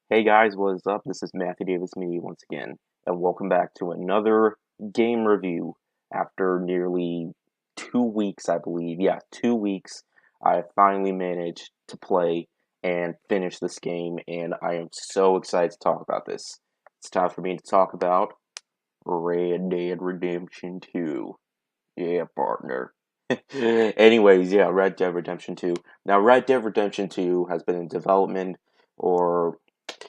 Hey guys, what is up? This is Matthew Davis Media once again, and welcome back to another game review after nearly 2 weeks, I believe. Yeah, 2 weeks. I finally managed to play and finish this game, and I am so excited to talk about this. It's time for me to talk about Red Dead Redemption 2. Yeah, partner. Anyways, yeah, Red Dead Redemption 2. Now, Red Dead Redemption 2 has been in development, or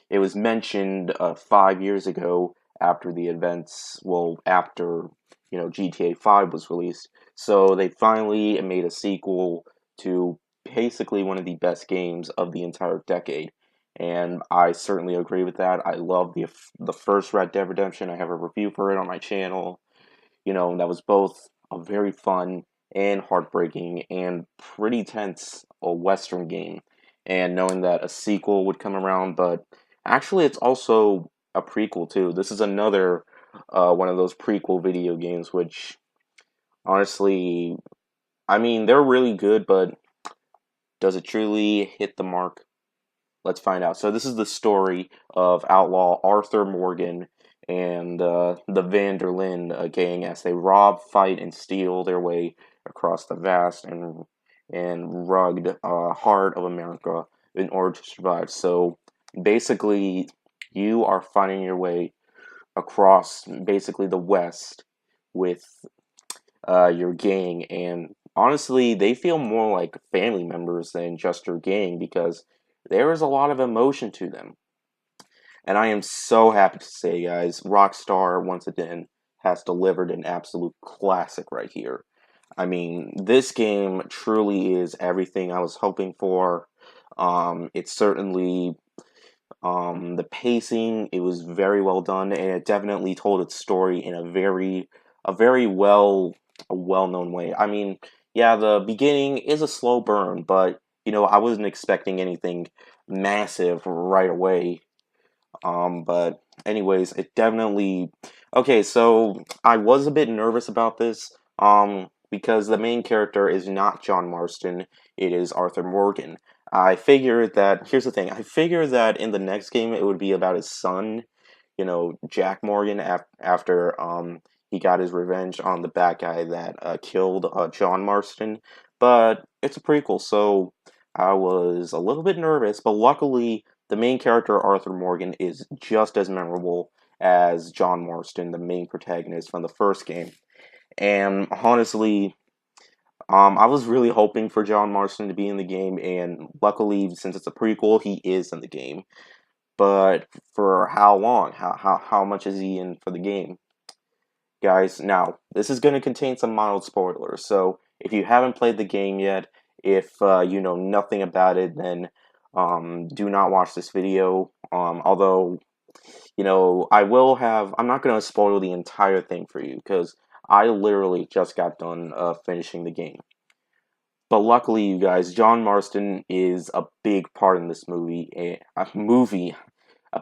it was mentioned 5 years ago after the events, well, after, GTA 5 was released. So they finally made a sequel to basically one of the best games of the entire decade. And I certainly agree with that. I love the first Red Dead Redemption. I have a review for it on my channel. That was both a very fun and heartbreaking and pretty tense a Western game. And knowing that a sequel would come around, but actually, it's also a prequel too. This is another one of those prequel video games, which honestly, I mean, they're really good, but does it truly hit the mark? Let's find out. So this is the story of outlaw Arthur Morgan and the Vanderlyn gang as they rob, fight, and steal their way across the vast and rugged heart of America in order to survive. So basically, you are finding your way across basically the West with your gang, and honestly, they feel more like family members than just your gang because there is a lot of emotion to them. And I am so happy to say, guys, Rockstar once again has delivered an absolute classic right here. I mean, this game truly is everything I was hoping for. It's certainly the pacing. It was very well done, and it definitely told its story in a well-known way. I mean, yeah, the beginning is a slow burn, but I wasn't expecting anything massive right away. But anyways, it definitely okay. So I was a bit nervous about this. Because the main character is not John Marston, it is Arthur Morgan. I figured that here's the thing. I figured that in the next game it would be about his son, Jack Morgan, after he got his revenge on the bad guy that killed John Marston. But it's a prequel, so I was a little bit nervous. But luckily, the main character Arthur Morgan is just as memorable as John Marston, the main protagonist from the first game. And honestly, I was really hoping for John Marston to be in the game, and luckily, since it's a prequel, he is in the game. But for how long? How much is he in for the game? Guys, now, this is going to contain some mild spoilers, so if you haven't played the game yet, if you know nothing about it, then do not watch this video. Although, I'm not going to spoil the entire thing for you, because I literally just got done finishing the game. But luckily, you guys, John Marston is a big part in this a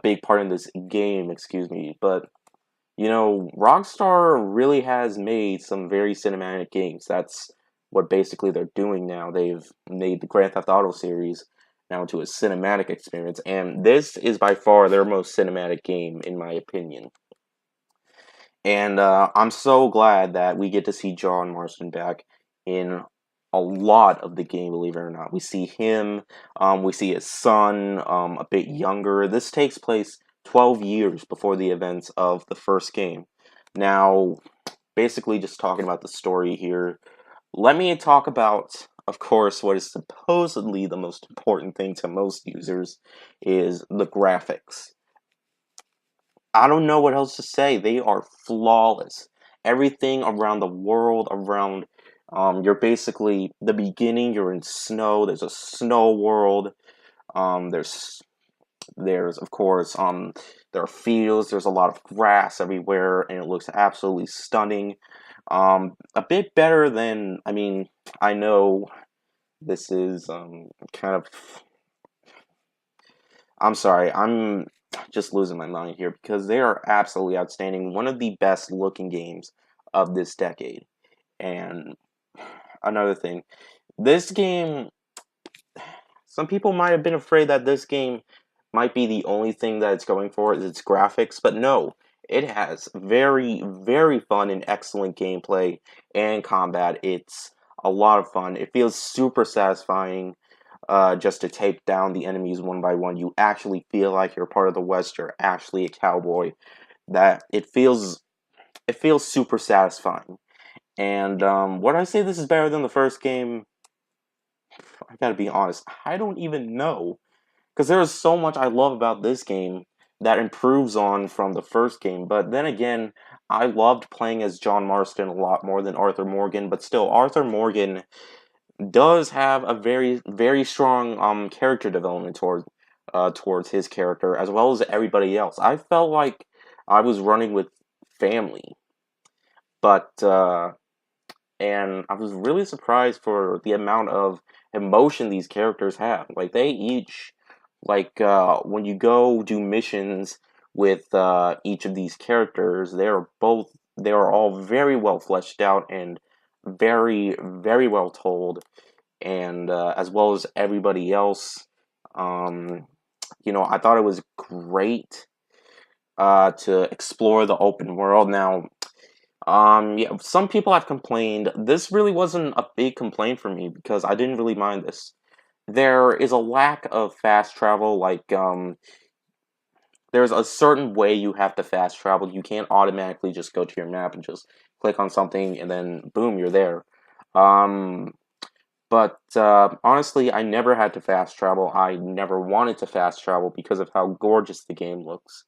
big part in this game, excuse me. But Rockstar really has made some very cinematic games. That's what basically they're doing now. They've made the Grand Theft Auto series now into a cinematic experience, and this is by far their most cinematic game, in my opinion. And I'm so glad that we get to see John Marston back in a lot of the game, believe it or not. We see him, we see his son, a bit younger. This takes place 12 years before the events of the first game. Now, basically, just talking about the story here, let me talk about, of course, what is supposedly the most important thing to most users is the graphics. I don't know what else to say. They are flawless. Everything around the world, around you're basically the beginning. You're in snow. There's a snow world. There's of course there are fields. There's a lot of grass everywhere, and it looks absolutely stunning. A bit better than I mean. I know this is kind of I'm sorry, I'm just losing my mind here because they are absolutely outstanding. One of the best looking games of this decade. And another thing, this game, some people might have been afraid that this game might be the only thing that it's going for is its graphics, but no, it has very, very fun and excellent gameplay and combat. It's a lot of fun. It feels super satisfying just to take down the enemies one by one. You actually feel like you're part of the West. You're actually a cowboy. That it feels super satisfying. And would I say this is better than the first game? I gotta be honest, I don't even know. Because there is so much I love about this game that improves on from the first game. But then again, I loved playing as John Marston a lot more than Arthur Morgan. But still, Arthur Morgan does have a very, very strong character development towards his character, as well as everybody else. I felt like I was running with family. But and I was really surprised for the amount of emotion these characters have. Like they each, like when you go do missions with each of these characters, they are all very well fleshed out and very very well told, and as well as everybody else. Um, I thought it was great to explore the open world. Now, yeah, some people have complained. This really wasn't a big complaint for me because I didn't really mind this. There is a lack of fast travel, like, there's a certain way you have to fast travel. You can't automatically just go to your map and just click on something and then boom, you're there. Um, but honestly, I never had to fast travel. I never wanted to fast travel because of how gorgeous the game looks.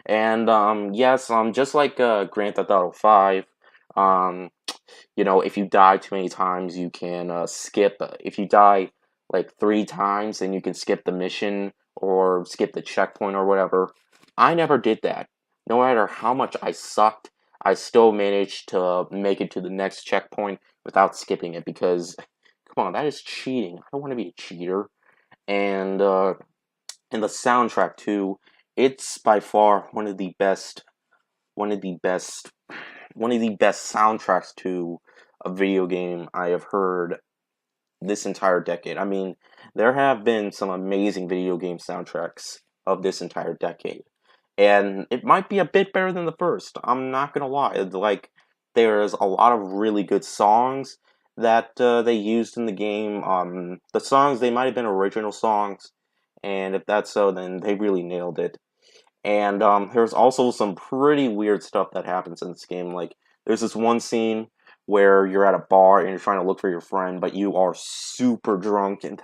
And yes, just like Grand Theft Auto 5, um, if you die too many times, you can skip. If you die like 3 times, then you can skip the mission or skip the checkpoint or whatever. I never did that. No matter how much I sucked, I still managed to make it to the next checkpoint without skipping it because, come on, that is cheating. I don't want to be a cheater. And the soundtrack too. It's by far one of the best, one of the best soundtracks to a video game I have heard this entire decade. I mean, there have been some amazing video game soundtracks of this entire decade, and it might be a bit better than the first. I'm not gonna lie. Like, there's a lot of really good songs that they used in the game. The songs, they might have been original songs, and if that's so, then they really nailed it. And there's also some pretty weird stuff that happens in this game. Like, there's this one scene where you're at a bar and you're trying to look for your friend, but you are super drunk, and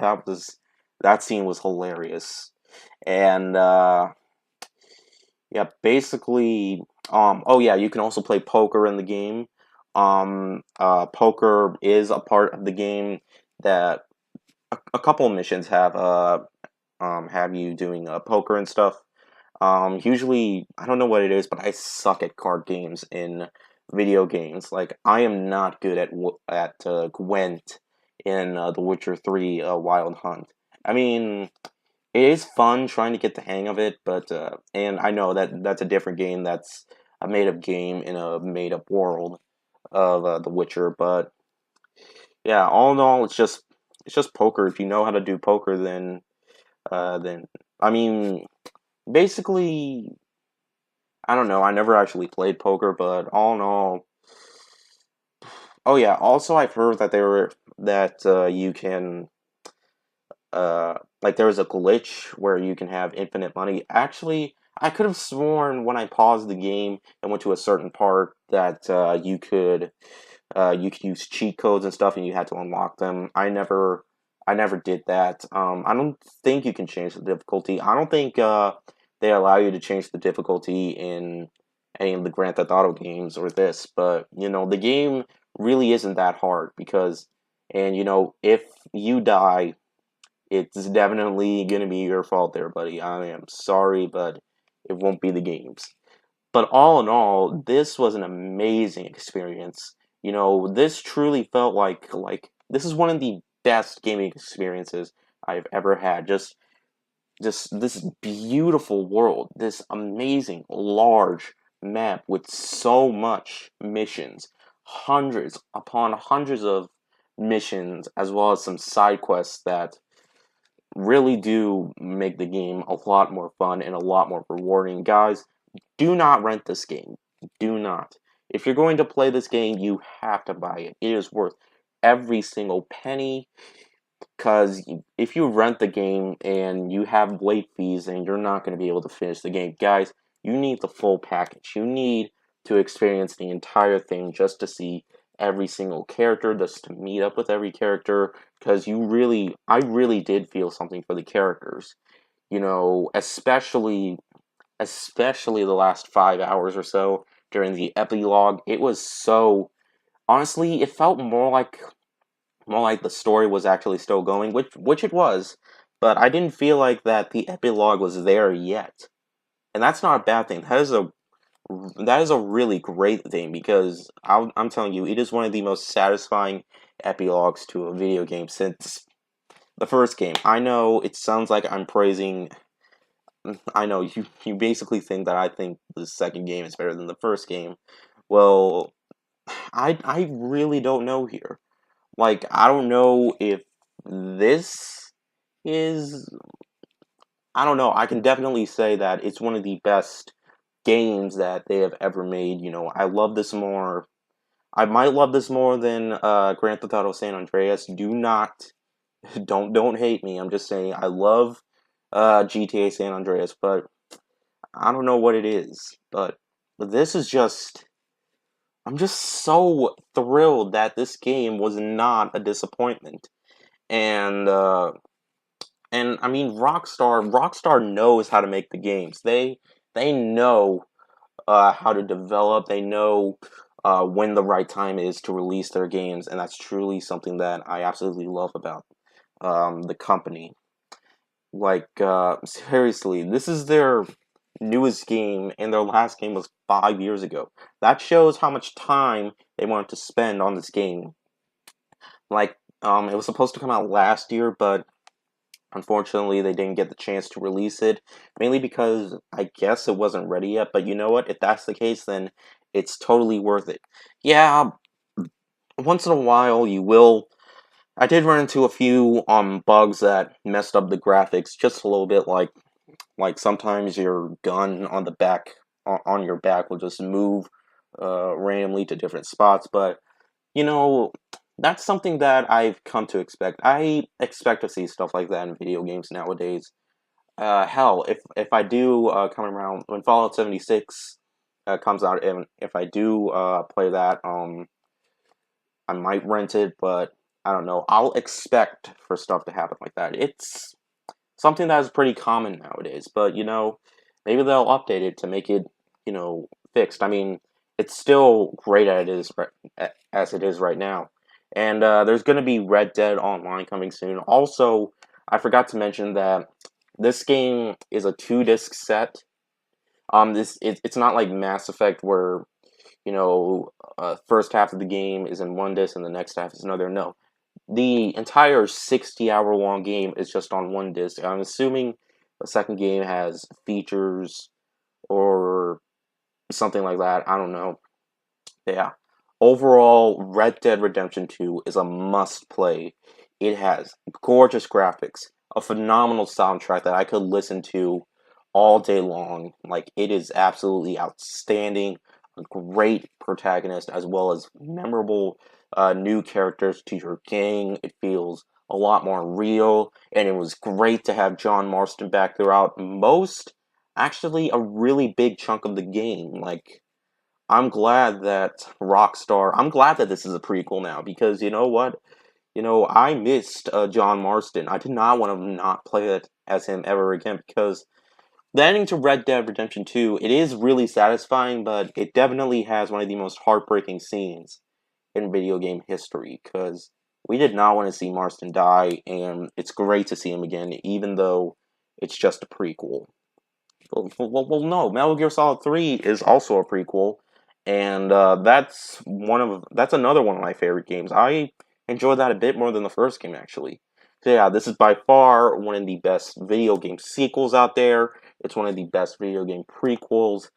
that scene was hilarious. And yeah, basically, oh yeah, you can also play poker in the game. Poker is a part of the game that a couple of missions have you doing poker and stuff. Usually, I don't know what it is, but I suck at card games in video games. Like, I am not good at Gwent in The Witcher 3 Wild Hunt. I mean, it is fun trying to get the hang of it, but and I know that that's a different game. That's a made-up game in a made-up world of The Witcher. But yeah, all in all, it's just poker. If you know how to do poker, then I mean, basically, I don't know. I never actually played poker, but all in all, oh yeah. Also, I've heard that you can like there was a glitch where you can have infinite money. Actually, I could have sworn when I paused the game and went to a certain part that you could use cheat codes and stuff, and you had to unlock them. I never did that. I don't think you can change the difficulty. I don't think they allow you to change the difficulty in any of the Grand Theft Auto games or this, but the game really isn't that hard because, and if you die, it's definitely gonna be your fault there, buddy. I am sorry, but it won't be the games. But all in all, this was an amazing experience. This truly felt like this is one of the best gaming experiences I've ever had. Just this beautiful world, this amazing large map with so much missions, hundreds upon hundreds of missions, as well as some side quests that really do make the game a lot more fun and a lot more rewarding. Guys, do not rent this game. Do not. If you're going to play this game, you have to buy it. It is worth every single penny. Because if you rent the game and you have late fees, and you're not going to be able to finish the game, guys, you need the full package. You need to experience the entire thing just to see every single character, just to meet up with every character. Because I really did feel something for the characters. You know, especially the last 5 hours or so during the epilogue. It was so honestly, it felt more like the story was actually still going, which it was, but I didn't feel like that the epilogue was there yet. And that's not a bad thing. That is a really great thing because I'm telling you, it is one of the most satisfying epilogues to a video game since the first game. I know it sounds like I'm praising. I know you basically think that I think the second game is better than the first game. Well, I really don't know here. Like, I don't know if this is. I don't know. I can definitely say that it's one of the best games that they have ever made. You know, I love this more. I might love this more than Grand Theft Auto San Andreas. Do not, don't hate me. I'm just saying I love GTA San Andreas, but I don't know what it is. But this is just. I'm just so thrilled that this game was not a disappointment. And I mean Rockstar knows how to make the games. They know how to develop. They know when the right time is to release their games, and that's truly something that I absolutely love about the company. Like seriously, this is their newest game, and their last game was 5 years ago. That shows how much time they wanted to spend on this game. Like it was supposed to come out last year, but unfortunately, they didn't get the chance to release it, mainly because I guess it wasn't ready yet. But you know what? If that's the case, then it's totally worth it. Yeah, once in a while you will. I did run into a few bugs that messed up the graphics just a little bit, like sometimes your gun on the back on your back will just move randomly to different spots. But you know, that's something that I've come to expect. I expect to see stuff like that in video games nowadays. Hell, if I do come around when Fallout 76 comes out, and if I do play that, I might rent it, but I don't know. I'll expect for stuff to happen like that. It's something that is pretty common nowadays, but you know, maybe they'll update it to make it, you know, fixed. I mean, it's still great as it is right now. And there's going to be Red Dead Online coming soon. Also, I forgot to mention that this game is a 2 disc set. It's not like Mass Effect where you know first half of the game is in one disc and the next half is another. No, the entire 60-hour long game is just on one disc. I'm assuming the second game has features or something like that. I don't know. Yeah. Overall, Red Dead Redemption 2 is a must play. It has gorgeous graphics, a phenomenal soundtrack that I could listen to all day long. Like, it is absolutely outstanding. A great protagonist, as well as memorable new characters to your gang. It feels a lot more real, and it was great to have John Marston back throughout actually, a really big chunk of the game. Like, I'm glad that this is a prequel now because you know what? You know, I missed John Marston. I did not want to not play it as him ever again because the ending to Red Dead Redemption 2, it is really satisfying, but it definitely has one of the most heartbreaking scenes in video game history because we did not want to see Marston die, and it's great to see him again, even though it's just a prequel. Well, no. Metal Gear Solid 3 is also a prequel, and that's another one of my favorite games. I enjoy that a bit more than the first game, actually. So yeah, this is by far one of the best video game sequels out there. It's one of the best video game prequels,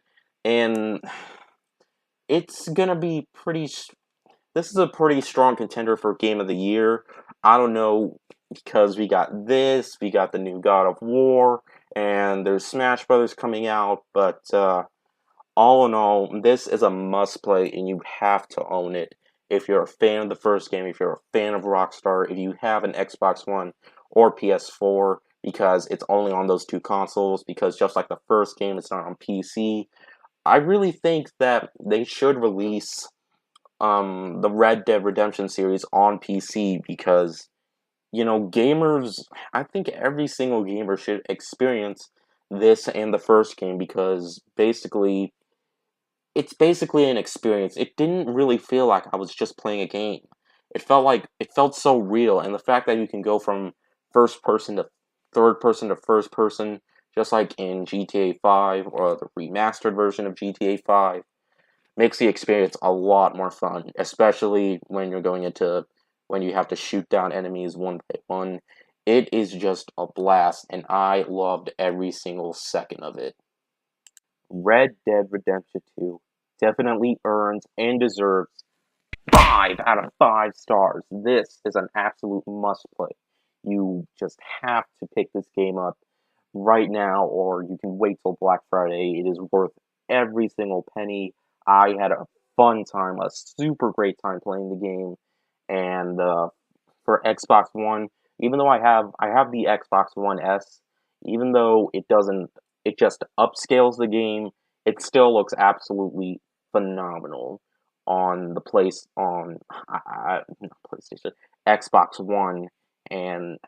and it's gonna be pretty. This is a pretty strong contender for Game of the Year. I don't know. because we got this, we got the new God of War, and there's Smash Brothers coming out, but all in all, this is a must play, and you have to own it. If you're a fan of the first game, if you're a fan of Rockstar, if you have an Xbox One or PS4, because it's only on those two consoles, because just like the first game, it's not on PC. I really think that they should release the Red Dead Redemption series on PC because gamers, I think every single gamer should experience this and the first game because basically it's basically an experience. It didn't really feel like I was just playing a game. It felt so real, and the fact that you can go from first person to third person to first person, just like in GTA 5 or the remastered version of GTA 5, makes the experience a lot more fun, especially when you're going into when you have to shoot down enemies one by one. It is just a blast, and I loved every single second of it. Red Dead Redemption 2 definitely earns and deserves 5 out of 5 stars. This is an absolute must play. You just have to pick this game up right now, or you can wait till Black Friday. It is worth every single penny. I had a fun time, a super great time playing the game, and for Xbox One, even though I have the Xbox One S, even though it just upscales the game, it still looks absolutely phenomenal on the place on not PlayStation, Xbox One, and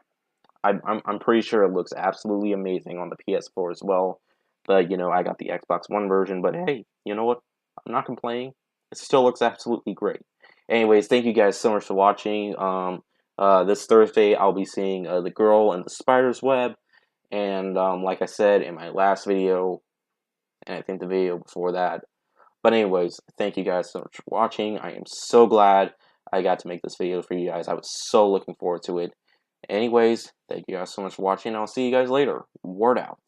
I'm pretty sure it looks absolutely amazing on the PS4 as well. But I got the Xbox One version. But hey, you know what? I'm not complaining. It still looks absolutely great. Anyways, thank you guys so much for watching. This Thursday I'll be seeing The Girl and the Spider's Web, and like I said in my last video, and I think the video before that. But anyways, thank you guys so much for watching. I am so glad I got to make this video for you guys. I was so looking forward to it. Anyways, thank you guys so much for watching. I'll see you guys later. Word out.